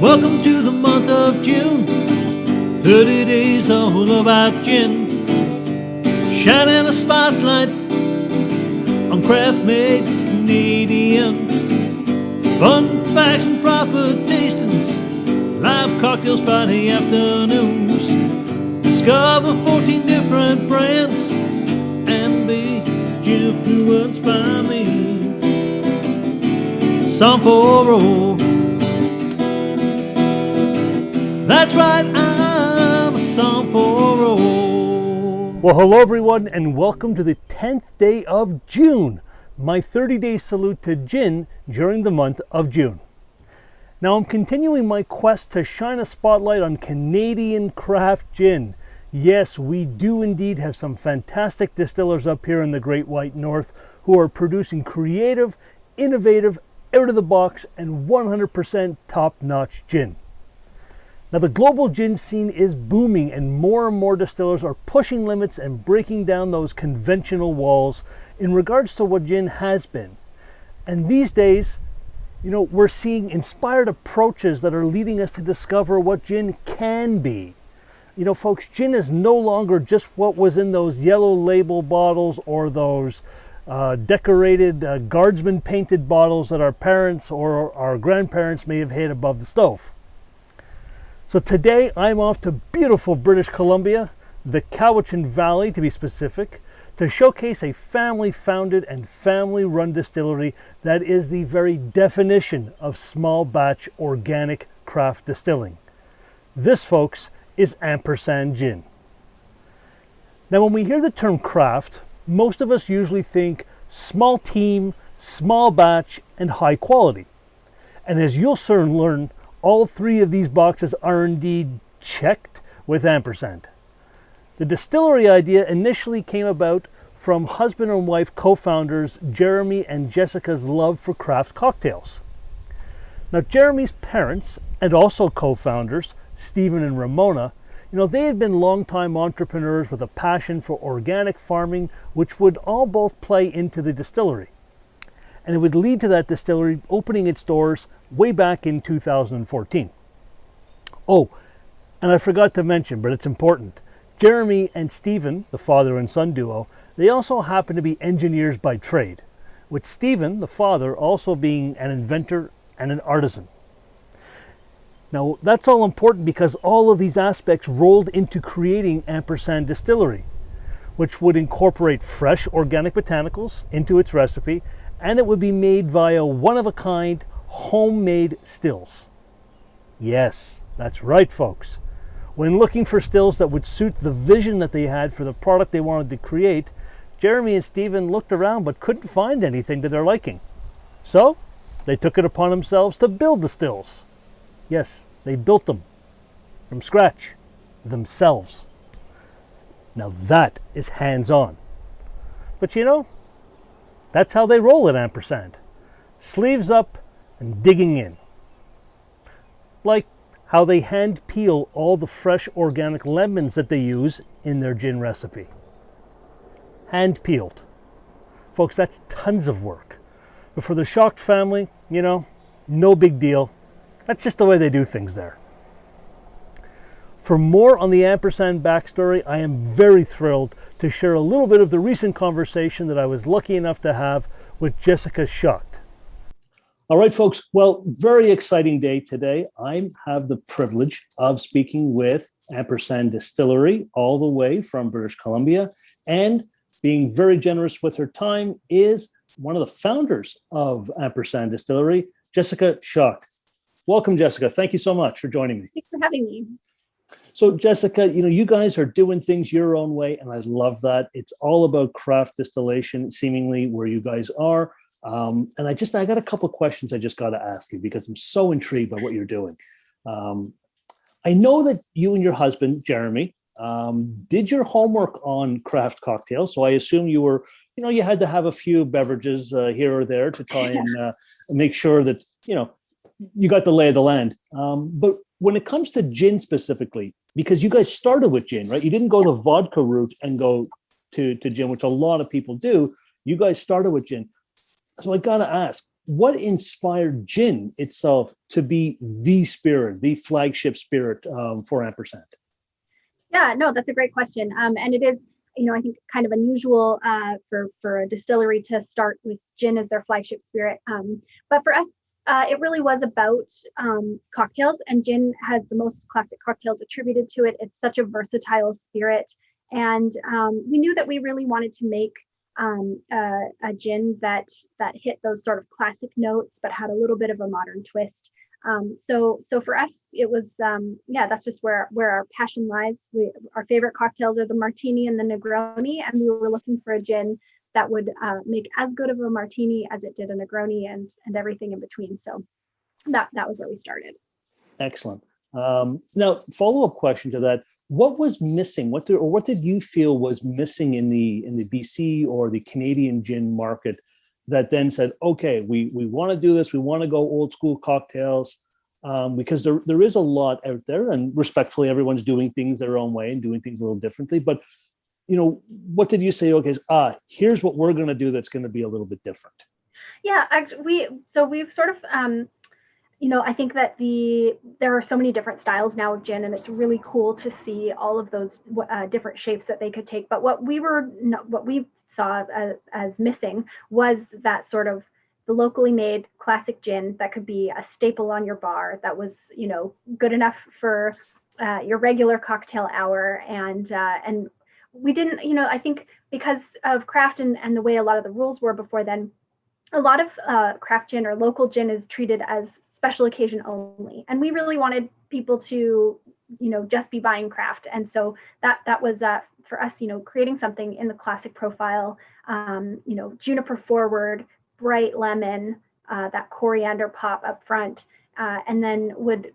Welcome to the month of June, 30 days all about gin, shining a spotlight on craft-made Canadian. Fun facts and proper tastings, live cocktails Friday afternoons. Discover 14 different brands and be influenced by me. Song for a roll. That's right, I'm a song for a roll. Well, hello everyone, and welcome to the 10th day of June, my 30-day salute to gin during the month of June. Now I'm continuing my quest to shine a spotlight on Canadian craft gin. Yes, we do indeed have some fantastic distillers up here in the Great White North who are producing creative, innovative, out-of-the-box, and 100% top-notch gin. Now the global gin scene is booming, and more distillers are pushing limits and breaking down those conventional walls in regards to what gin has been. And these days, we're seeing inspired approaches that are leading us to discover what gin can be. Folks, gin is no longer just what was in those yellow label bottles or those decorated guardsman painted bottles that our parents or our grandparents may have had above the stove. So today I'm off to beautiful British Columbia, the Cowichan Valley to be specific, to showcase a family-founded and family-run distillery that is the very definition of small batch organic craft distilling. This, folks, is Ampersand Gin. Now when we hear the term craft, most of us usually think small team, small batch, and high quality. And as you'll soon learn, all three of these boxes are indeed checked with Ampersand. The distillery idea initially came about from husband and wife co-founders Jeremy and Jessica's love for craft cocktails. Now Jeremy's parents, and also co-founders, Stephen and Ramona, they had been longtime entrepreneurs with a passion for organic farming, which would all both play into the distillery. And it would lead to that distillery opening its doors way back in 2014. Oh, and I forgot to mention, but it's important. Jeremy and Stephen, the father and son duo, they also happen to be engineers by trade, with Stephen, the father, also being an inventor and an artisan. Now, that's all important because all of these aspects rolled into creating Ampersand Distillery, which would incorporate fresh organic botanicals into its recipe, and it would be made via one-of-a-kind homemade stills. Yes, that's right, folks. When looking for stills that would suit the vision that they had for the product they wanted to create, Jeremy and Stephen looked around but couldn't find anything to their liking. So they took it upon themselves to build the stills. Yes, they built them from scratch, themselves. Now that is hands-on. But that's how they roll at Ampersand. Sleeves up and digging in. Like how they hand peel all the fresh organic lemons that they use in their gin recipe. Hand peeled. Folks, that's tons of work. But for the Schacht family, no big deal. That's just the way they do things there. For more on the Ampersand backstory, I am very thrilled to share a little bit of the recent conversation that I was lucky enough to have with Jessica Schacht. All right, folks. Well, very exciting day today. I have the privilege of speaking with Ampersand Distillery all the way from British Columbia, and being very generous with her time is one of the founders of Ampersand Distillery, Jessica Schacht. Welcome, Jessica. Thank you so much for joining me. Thanks for having me. So, Jessica, you guys are doing things your own way, and I love that. It's all about craft distillation, seemingly where you guys are. And I got a couple of questions I just got to ask you because I'm so intrigued by what you're doing. I know that you and your husband, Jeremy, did your homework on craft cocktails. So I assume you were, you had to have a few beverages here or there to try and make sure that, you got the lay of the land. But when it comes to gin specifically, because you guys started with gin, right? You didn't go the vodka route and go to gin, which a lot of people do. You guys started with gin. So I got to ask, what inspired gin itself to be the spirit, the flagship spirit for Ampersand? Yeah, no, that's a great question. And it is, I think kind of unusual for a distillery to start with gin as their flagship spirit. But for us, it really was about cocktails, and gin has the most classic cocktails attributed to it. It's such a versatile spirit. And we knew that we really wanted to make a gin that hit those sort of classic notes, but had a little bit of a modern twist. So for us, it was, that's just where our passion lies. Our favorite cocktails are the martini and the Negroni, and we were looking for a gin that would make as good of a martini as it did a Negroni, and everything in between. So that was where we started. Excellent. Now, follow-up question to that: what was missing? What did you feel was missing in the BC or the Canadian gin market that then said, okay, we want to do this, we want to go old school cocktails, because there is a lot out there, and respectfully, everyone's doing things their own way and doing things a little differently. But, what did you say? Okay, here's what we're going to do that's going to be a little bit different. Yeah, actually, we've sort of, I think that there are so many different styles now of gin, and it's really cool to see all of those different shapes that they could take. But what we saw as missing was that sort of the locally made classic gin that could be a staple on your bar, that was, good enough for your regular cocktail hour. And we didn't, I think because of craft and the way a lot of the rules were before then, a lot of craft gin or local gin is treated as special occasion only. And we really wanted people to, just be buying craft. And so that was for us, creating something in the classic profile, juniper forward, bright lemon, that coriander pop up front, and then would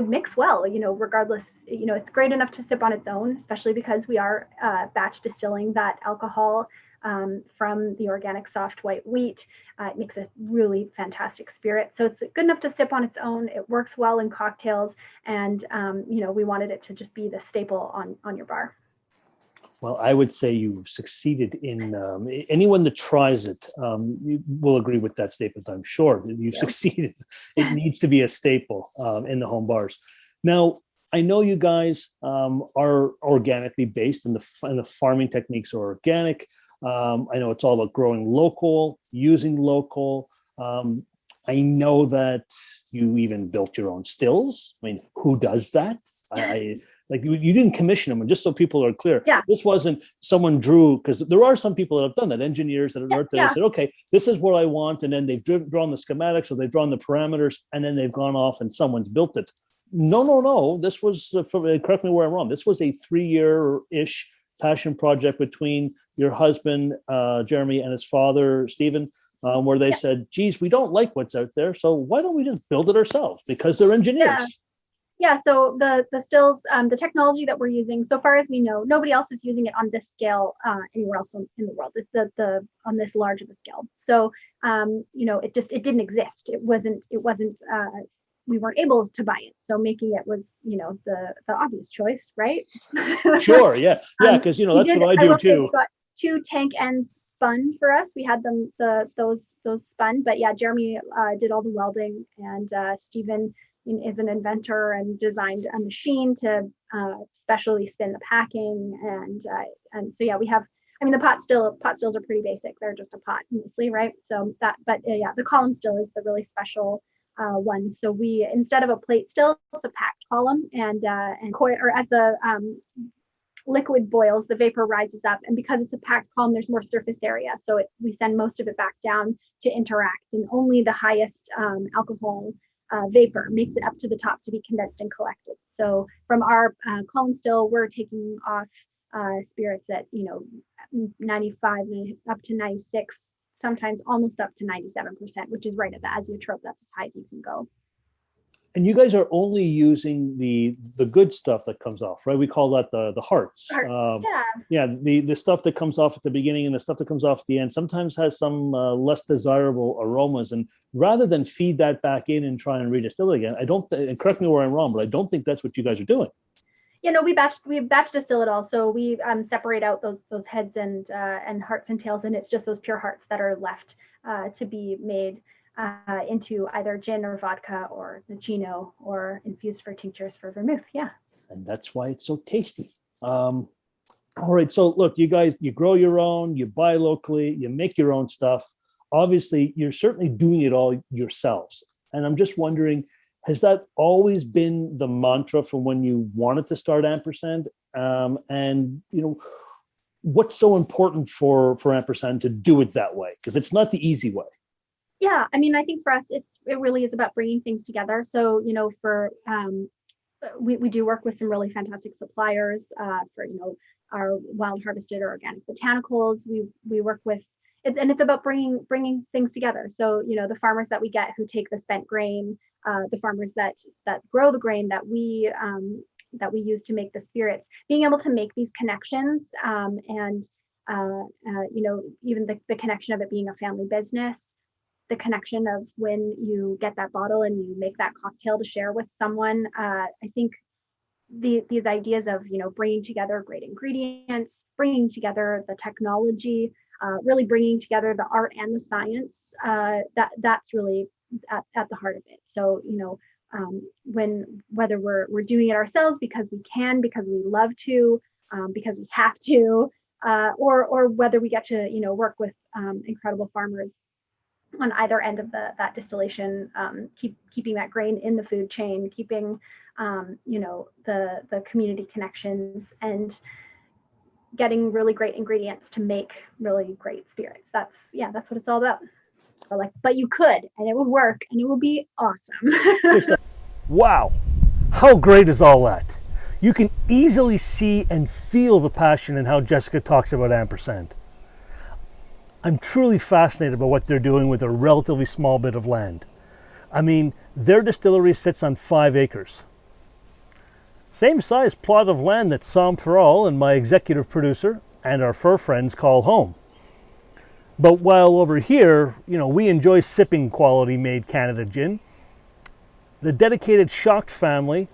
mix well, regardless, it's great enough to sip on its own, especially because we are batch distilling that alcohol from the organic soft white wheat. It makes a really fantastic spirit. So it's good enough to sip on its own. It works well in cocktails. And, we wanted it to just be the staple on your bar. Well, I would say you've succeeded in anyone that tries it will agree with that statement. I'm sure you've succeeded. It needs to be a staple in the home bars. Now, I know you guys are organically based, and the farming techniques are organic. I know it's all about growing local, using local. I know that you even built your own stills. I mean, who does that? You didn't commission them, and just so people are clear, this wasn't someone drew, because there are some people that have done that, engineers that are out there and said, okay, this is what I want, and then they've drawn the schematics or they've drawn the parameters, and then they've gone off and someone's built it. No. This was, correct me where I'm wrong, this was a 3-year-ish passion project between your husband, Jeremy, and his father, Stephen, where they said, geez, we don't like what's out there, so why don't we just build it ourselves? Because they're engineers. Yeah, so the stills, the technology that we're using, so far as we know, nobody else is using it on this scale anywhere else in the world. It's the on this large of a scale. So it didn't exist. It wasn't. We weren't able to buy it. So making it was, the obvious choice, right? Sure, yeah, because that's what I do too. We got 2 tank ends spun for us. We had them those spun, but yeah, Jeremy did all the welding, and Stephen is an inventor and designed a machine to specially spin the packing, and so yeah, we have. I mean, the pot stills are pretty basic. They're just a pot mostly, right? So the column still is the really special one. So we, instead of a plate still, it's a packed column, and as the liquid boils, the vapor rises up, and because it's a packed column, there's more surface area. So we send most of it back down to interact, and only the highest alcohol vapor makes it up to the top to be condensed and collected. So from our column still, we're taking off spirits at 95 up to 96, sometimes almost up to 97%, which is right at the azeotrope. That's as high as you can go. And you guys are only using the good stuff that comes off, right? We call that the hearts. The stuff that comes off at the beginning and the stuff that comes off at the end sometimes has some less desirable aromas. And rather than feed that back in and try and redistill it again, and correct me where I'm wrong, but I don't think that's what you guys are doing. We batch distill it all. So we separate out those heads and hearts and tails, and it's just those pure hearts that are left to be made into either gin or vodka or Nicino or infused for tinctures for vermouth. Yeah. And that's why it's so tasty. All right, so look, you guys, you grow your own, you buy locally, you make your own stuff. Obviously, you're certainly doing it all yourselves. And I'm just wondering, has that always been the mantra from when you wanted to start Ampersand? And what's so important for Ampersand to do it that way? Because it's not the easy way. Yeah, I mean, I think for us, it really is about bringing things together. So, we do work with some really fantastic suppliers for our wild harvested or organic botanicals. We work with and it's about bringing things together. So the farmers that we get who take the spent grain, the farmers that grow the grain that we use to make the spirits, being able to make these connections and even the connection of it being a family business, the connection of when you get that bottle and you make that cocktail to share with someone. I think these ideas of bringing together great ingredients, bringing together the technology, really bringing together the art and the science, that's really at the heart of it. So whether we're doing it ourselves because we can, because we love to, because we have to, or whether we get to work with incredible farmers on either end of that distillation, keeping that grain in the food chain, keeping the community connections, and getting really great ingredients to make really great spirits. That's what it's all about. So but you could, and it would work, and it would be awesome. Wow, how great is all that? You can easily see and feel the passion in how Jessica talks about Ampersand. I'm truly fascinated by what they're doing with a relatively small bit of land. I mean, their distillery sits on 5 acres. Same size plot of land that Sam Farrell and my executive producer and our fur friends call home. But while over here, we enjoy sipping quality made Canada gin, the dedicated Schacht family,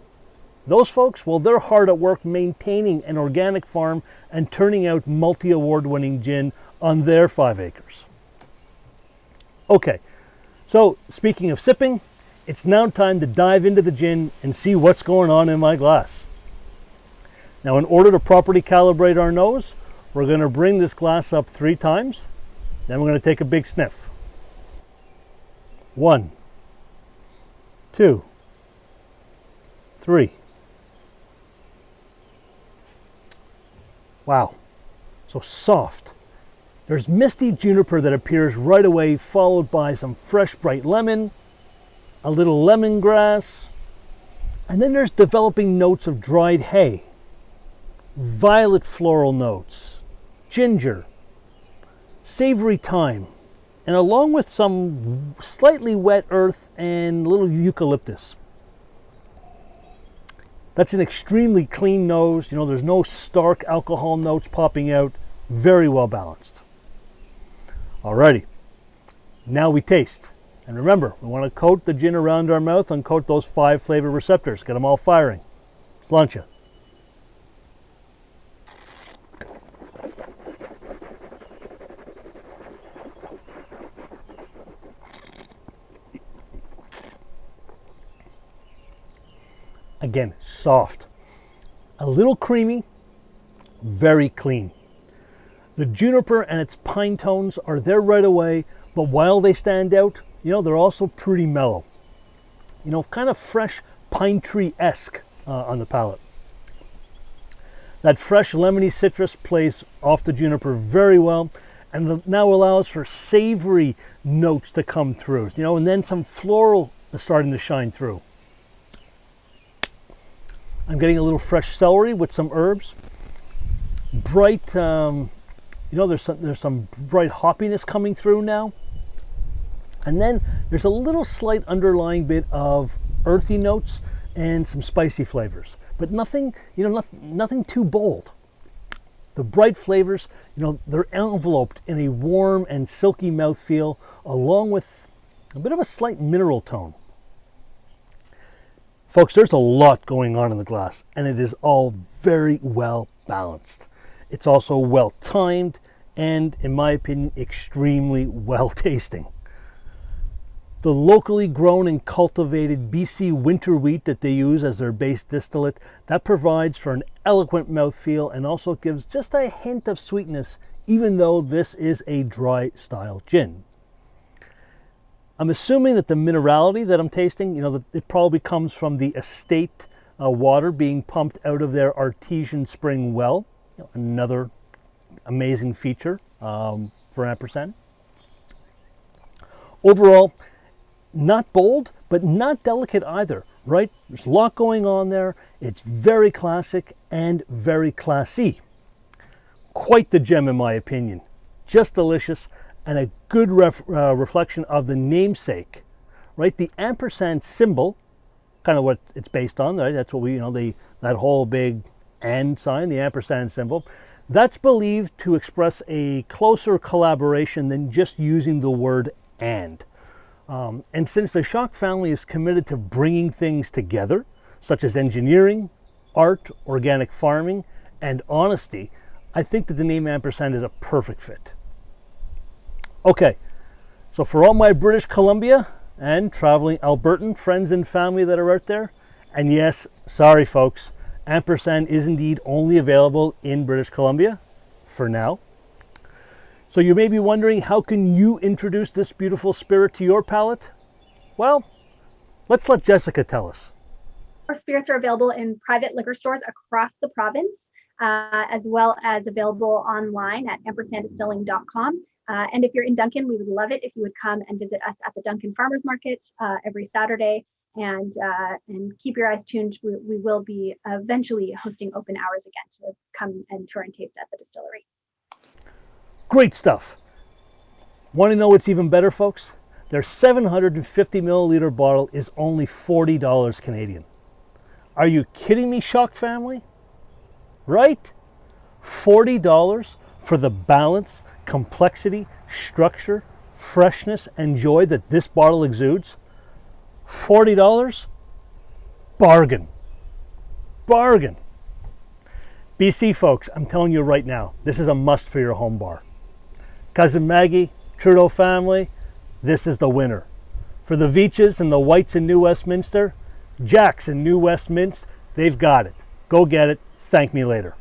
those folks, well, they're hard at work maintaining an organic farm and turning out multi-award winning gin on their 5 acres. Okay, so speaking of sipping, it's now time to dive into the gin and see what's going on in my glass. Now, in order to properly calibrate our nose, we're going to bring this glass up 3 times. Then we're going to take a big sniff. 1, 2, 3. Wow, so soft. There's misty juniper that appears right away, followed by some fresh bright lemon, a little lemongrass, and then there's developing notes of dried hay, violet floral notes, ginger, savory thyme, and along with some slightly wet earth and a little eucalyptus. That's an extremely clean nose. There's no stark alcohol notes popping out. Very well balanced. Alrighty, now we taste. And remember, we want to coat the gin around our mouth and coat those 5 flavor receptors. Get them all firing. Sláinte. Again, soft, a little creamy, very clean. The juniper and its pine tones are there right away, but while they stand out, they're also pretty mellow. Kind of fresh pine tree-esque on the palate. That fresh lemony citrus plays off the juniper very well and now allows for savory notes to come through, and then some floral is starting to shine through. I'm getting a little fresh celery with some herbs. Bright, there's some bright hoppiness coming through now. And then there's a little slight underlying bit of earthy notes and some spicy flavors, but nothing too bold. The bright flavors, they're enveloped in a warm and silky mouthfeel, along with a bit of a slight mineral tone. Folks, there's a lot going on in the glass, and it is all very well balanced. It's also well timed and, in my opinion, extremely well tasting. The locally grown and cultivated BC winter wheat that they use as their base distillate, that provides for an eloquent mouthfeel and also gives just a hint of sweetness, even though this is a dry style gin. I'm assuming that the minerality that I'm tasting, that it probably comes from the estate water being pumped out of their artesian spring well. Another amazing feature for Ampersand. Overall, not bold, but not delicate either, right? There's a lot going on there. It's very classic and very classy. Quite the gem in my opinion. Just delicious and a good reflection of the namesake, right? The ampersand symbol, kind of what it's based on, right? That's what we, that whole big and sign, the ampersand symbol. That's believed to express a closer collaboration than just using the word and. And since the Schacht family is committed to bringing things together, such as engineering, art, organic farming, and honesty, I think that the name Ampersand is a perfect fit. Okay, so for all my British Columbia and traveling Albertan friends and family that are out there, and yes, sorry folks, Ampersand is indeed only available in British Columbia for now. So you may be wondering, how can you introduce this beautiful spirit to your palate? Well, let's let Jessica tell us. Our spirits are available in private liquor stores across the province, as well as available online at ampersanddistilling.com. And if you're in Duncan, we would love it if you would come and visit us at the Duncan Farmers Market every Saturday. And keep your eyes tuned. We will be eventually hosting open hours again to come and tour and taste at the distillery. Great stuff. Want to know what's even better, folks? Their 750 milliliter bottle is only $40 Canadian. Are you kidding me, Schacht family? Right? $40 for the balance, complexity, structure, freshness, and joy that this bottle exudes? $40? Bargain. Bargain. BC folks, I'm telling you right now, this is a must for your home bar. Cousin Maggie, Trudeau family, this is the winner. For the Veaches and the Whites in New Westminster, Jacks in New Westminster, they've got it. Go get it. Thank me later.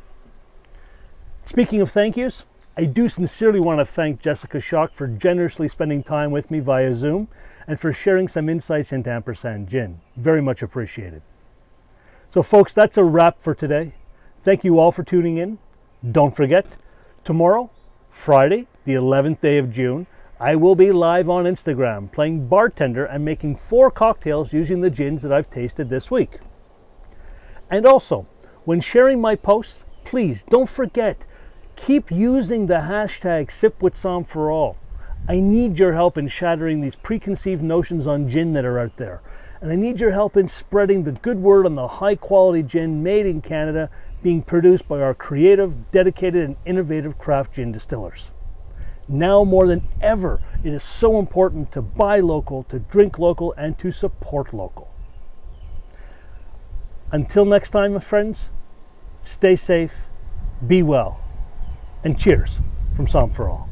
Speaking of thank yous, I do sincerely want to thank Jessica Schacht for generously spending time with me via Zoom and for sharing some insights into Ampersand Gin. Very much appreciated. So folks, that's a wrap for today. Thank you all for tuning in. Don't forget, tomorrow, Friday, the 11th day of June, I will be live on Instagram playing bartender and making 4 cocktails using the gins that I've tasted this week. And also, when sharing my posts, please don't forget, keep using the hashtag #SipWithSomForAll. I need your help in shattering these preconceived notions on gin that are out there. And I need your help in spreading the good word on the high quality gin made in Canada being produced by our creative, dedicated, and innovative craft gin distillers. Now more than ever, it is so important to buy local, to drink local, and to support local. Until next time, my friends, stay safe, be well, and cheers from Som for All.